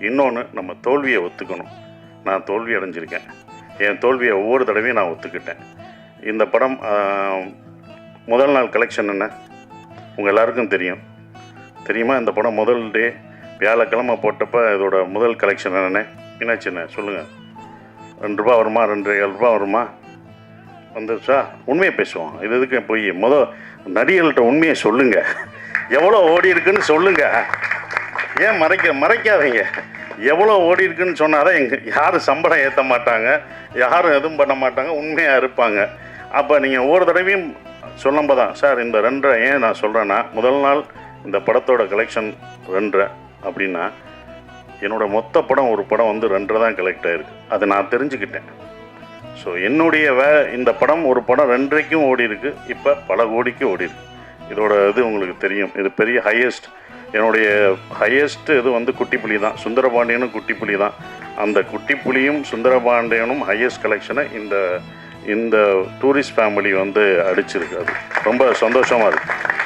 இன்னொன்று நம்ம தோல்வியை ஒத்துக்கணும். நான் தோல்வி அடைஞ்சிருக்கேன். என் தோல்வியை ஒவ்வொரு தடவையும் நான் ஒத்துக்கிட்டேன். இந்த படம் முதல் நாள் கலெக்ஷன் என்ன உங்கள் எல்லாருக்கும் தெரியுமா? இந்த படம் முதல் டே வியாழக்கிழமை போட்டப்போ இதோட முதல் கலெக்ஷன் என்னென்ன மீனாட்சி என்ன சொல்லுங்கள். 2 ரூபா வருமா, 2.5 ரூபா வருமா? வந்துருச்சா? உண்மையை பேசுவோம். இது எதுக்கு போய் நடிகர்கள்ட்ட உண்மையை சொல்லுங்கள். எவ்வளோ ஓடி இருக்குன்னு சொல்லுங்கள். ஏன் மறைக்காதீங்க. எவ்வளோ ஓடி இருக்குன்னு சொன்னால் தான் யாரும் சம்பளம் ஏற்ற மாட்டாங்க, யாரும் எதுவும் பண்ண மாட்டாங்க, உண்மையாக இருப்பாங்க. அப்போ நீங்கள் ஒவ்வொரு தடவையும் சொல்லும்போது தான் சார் இந்த 2.5 ஏன் நான் சொல்கிறேன்னா, முதல் நாள் இந்த படத்தோட கலெக்ஷன் 2.5 அப்படின்னா என்னோடய மொத்த படம் ஒரு படம் வந்து 2.5 தான் கலெக்ட் ஆகிருக்கு. அதை நான் தெரிஞ்சுக்கிட்டேன். ஸோ என்னுடைய இந்த படம் ஒரு படம் 2.5க்கும் ஓடி இருக்குது, இப்போ பல கோடிக்கு ஓடி இருக்கு. இதோட இது உங்களுக்கு தெரியும். இது பெரிய ஹையஸ்ட், என்னுடைய ஹையஸ்ட் இது வந்து குட்டிப்புலி தான். சுந்தரபாண்டியனும் குட்டிப்புலி தான். அந்த குட்டிப்புலியும் சுந்தரபாண்டியனும் ஹையஸ்ட் கலெக்ஷனை இந்த டூரிஸ்ட் ஃபேமிலி வந்து அடிச்சிருக்கு. அது ரொம்ப சந்தோஷமாக இருக்குது.